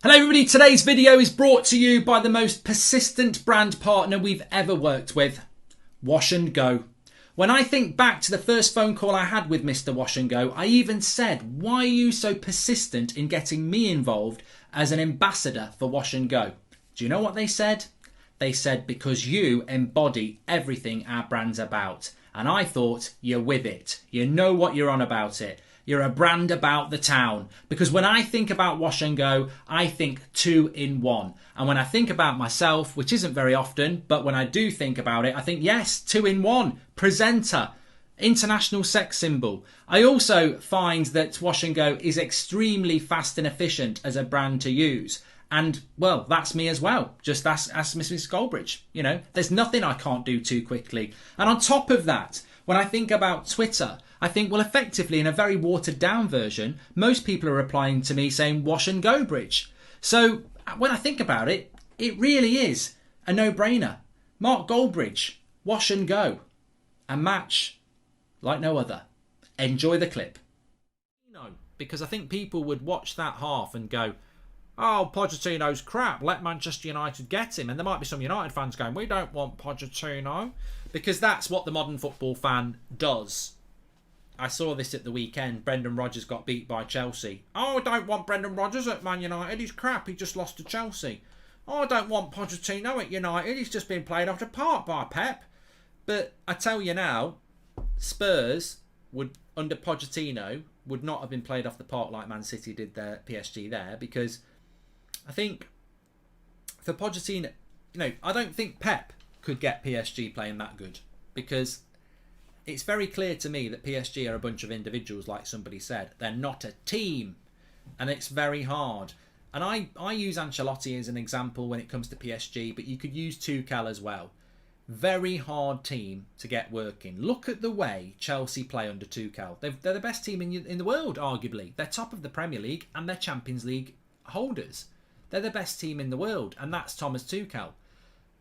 Hello everybody, today's video is brought to you by the most persistent brand partner we've ever worked with, Wash and Go. When I think back to the first phone call I had with Mr. Wash and Go, I even said, why are you so persistent in getting me involved as an ambassador for Wash and Go? Do you know what they said? They said, because you embody everything our brand's about. And I thought, you're with it. You know what you're on about it. You're a brand about the town. Because when I think about Wash and Go, I think 2 in 1. And when I think about myself, which isn't very often, but when I do think about it, I think, yes, 2 in 1. Presenter, international sex symbol. I also find that Wash and Go is extremely fast and efficient as a brand to use. And, well, that's me as well. Just ask Mrs. Goldbridge. You know, there's nothing I can't do too quickly. And on top of that, when I think about Twitter, I think, well, effectively, in a very watered-down version, most people are replying to me saying WashAndGoBridge. So when I think about it, it really is a no-brainer. Mark Goldbridge, Wash and Go. A match like no other. Enjoy the clip. No, because I think people would watch that half and go, oh, Pochettino's crap. Let Manchester United get him. And there might be some United fans going, we don't want Pochettino. Because that's what the modern football fan does. I saw this at the weekend. Brendan Rodgers got beat by Chelsea. Oh, I don't want Brendan Rodgers at Man United. He's crap. He just lost to Chelsea. Oh, I don't want Pochettino at United. He's just been played off the park by Pep. But I tell you now, Spurs would, under Pochettino, would not have been played off the park like Man City did their PSG there, because I think for Pochettino, you know, I don't think Pep could get PSG playing that good, because it's very clear to me that PSG are a bunch of individuals, like somebody said. They're not a team, and it's very hard. And I use Ancelotti as an example when it comes to PSG, but you could use Tuchel as well. Very hard team to get working. Look at the way Chelsea play under Tuchel. They're the best team in the world, arguably. They're top of the Premier League and they're Champions League holders. They're the best team in the world, and that's Thomas Tuchel.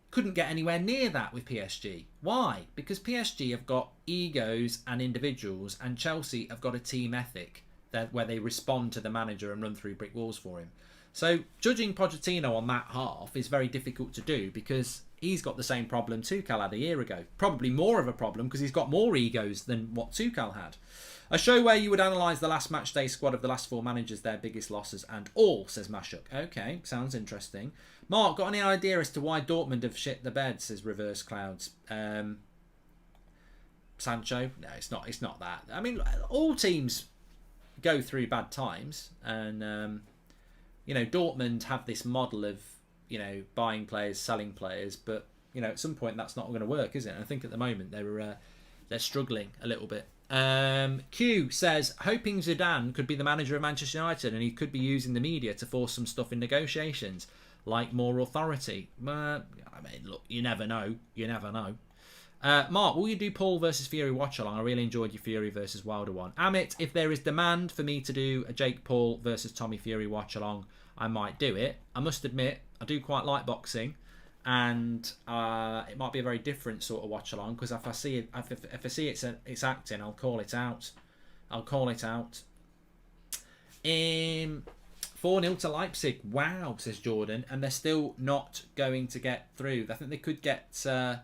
Couldn't get anywhere near that with PSG. Why? Because PSG have got egos and individuals, and Chelsea have got a team ethic where they respond to the manager and run through brick walls for him. So judging Pochettino on that half is very difficult to do, because he's got the same problem Tuchel had a year ago. Probably more of a problem because he's got more egos than what Tuchel had. A show where you would analyse the last match day squad of the last 4 managers, their biggest losses and all, says Mashuk. Okay, sounds interesting. Mark, got any idea as to why Dortmund have shit the bed, says Reverse Clouds. Sancho? No, it's not that. I mean, all teams go through bad times, and you know, Dortmund have this model of, you know, buying players, selling players, but you know, at some point that's not going to work, is it? And I think at the moment they're struggling a little bit. Q says, hoping Zidane could be the manager of Manchester United and he could be using the media to force some stuff in negotiations, like more authority. I mean, look, you never know. You never know. Mark, will you do Paul versus Fury watch along? I really enjoyed your Fury versus Wilder one. Amit, if there is demand for me to do a Jake Paul versus Tommy Fury watch along, I might do it. I must admit, I do quite like boxing, and it might be a very different sort of watch along, because if I see it, if I see it's acting, I'll call it out. I'll call it out. 4-0 to Leipzig. Wow, says Jordan, and they're still not going to get through. I think they could get. I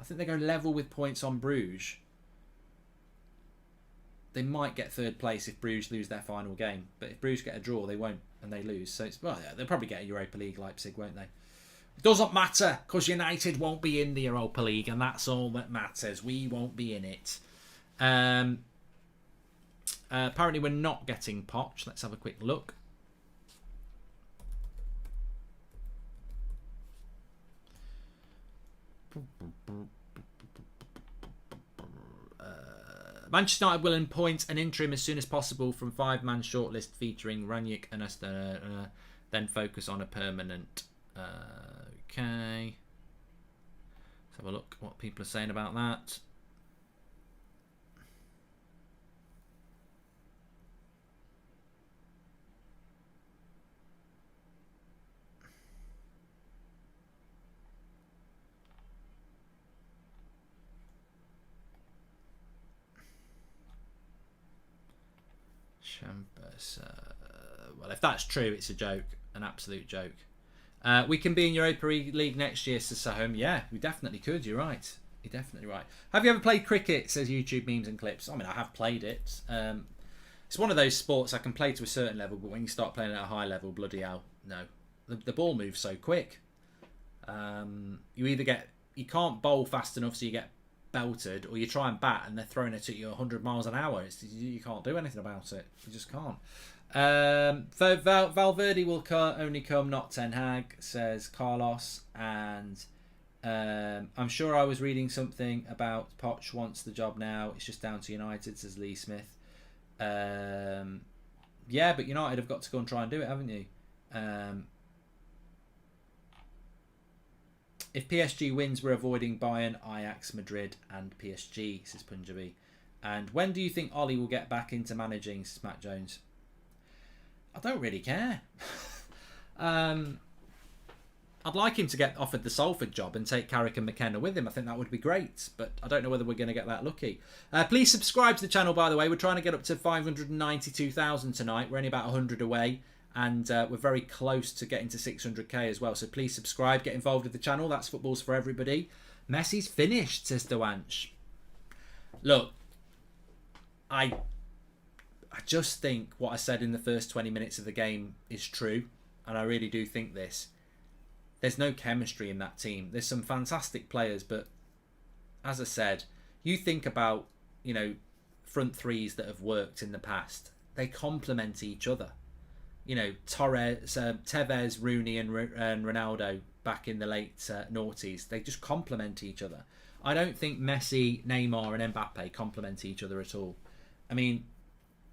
think they go level with points on Bruges. They might get 3rd place if Bruges lose their final game, but if Bruges get a draw, they won't, and they lose. So it's, well, yeah, they'll probably get a Europa League, Leipzig, won't they? It doesn't matter, because United won't be in the Europa League, and that's all that matters. We won't be in it. Apparently we're not getting Poch. Let's have a quick look. Manchester United will appoint an interim as soon as possible from 5-man shortlist featuring Ranić and Esther, then focus on a permanent. Okay. Let's have a look what people are saying about that. Champers. If that's true, it's a joke, an absolute joke. We can be in Europa League next year, says Sahum. Yeah, we definitely could. You're right. You're definitely right. Have you ever played cricket? Says YouTube Memes and Clips. I mean, I have played it. It's one of those sports I can play to a certain level, but when you start playing at a high level, bloody hell, no. The ball moves so quick. You can't bowl fast enough, so you get belted, or you try and bat and they're throwing it at you 100 miles an hour. You can't do anything about it. You just can't. Valverde will only come, not Ten Hag, says Carlos. And I'm sure I was reading something about Poch wants the job now. It's just down to United, says Lee Smith. Yeah, but United have got to go and try and do it, haven't you? If PSG wins, we're avoiding Bayern, Ajax, Madrid and PSG, says Punjabi. And when do you think Ollie will get back into managing, says Matt Jones? I don't really care. I'd like him to get offered the Salford job and take Carrick and McKenna with him. I think that would be great, but I don't know whether we're going to get that lucky. Please subscribe to the channel, by the way. We're trying to get up to 592,000 tonight. We're only about 100 away, and we're very close to getting to 600k as well. So please subscribe, get involved with the channel. That's Footballs for Everybody. Messi's finished, says Dewanch. Look, I just think what I said in the first 20 minutes of the game is true, and I really do think this. There's no chemistry in that team. There's some fantastic players, but as I said, you think about, front threes that have worked in the past. They complement each other. Torres, Tevez, Rooney and Ronaldo back in the late noughties. They just complement each other. I don't think Messi, Neymar and Mbappe complement each other at all. I mean,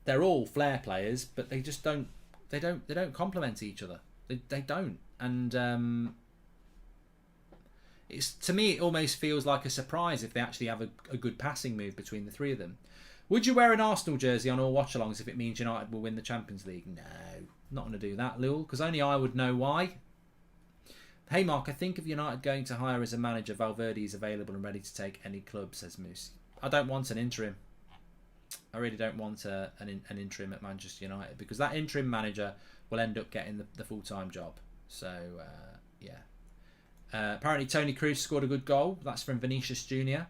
they're all flair players, but they just don't. They don't complement each other. They don't. And to me, it almost feels like a surprise if they actually have a good passing move between the three of them. Would you wear an Arsenal jersey on all watch-alongs if it means United will win the Champions League? No, not going to do that, Lul, because only I would know why. Hey, Mark, I think of United going to hire as a manager, Valverde is available and ready to take any club, says Moose. I don't want an interim. I really don't want an interim at Manchester United, because that interim manager will end up getting the full-time job. So, yeah. Apparently Tony Cruz scored a good goal. That's from Vinicius Jr.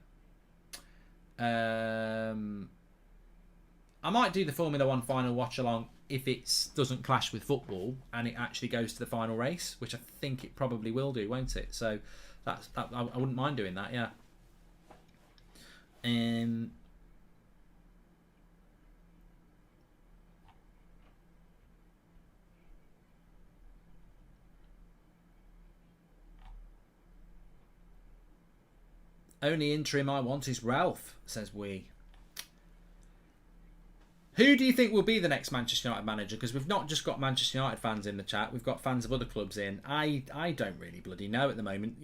I might do the Formula 1 final watch-along if it doesn't clash with football and it actually goes to the final race, which I think it probably will do, won't it? So I wouldn't mind doing that, yeah. Only interim I want is Ralph, says we. Who do you think will be the next Manchester United manager? Because we've not just got Manchester United fans in the chat, we've got fans of other clubs in. I don't really bloody know at the moment.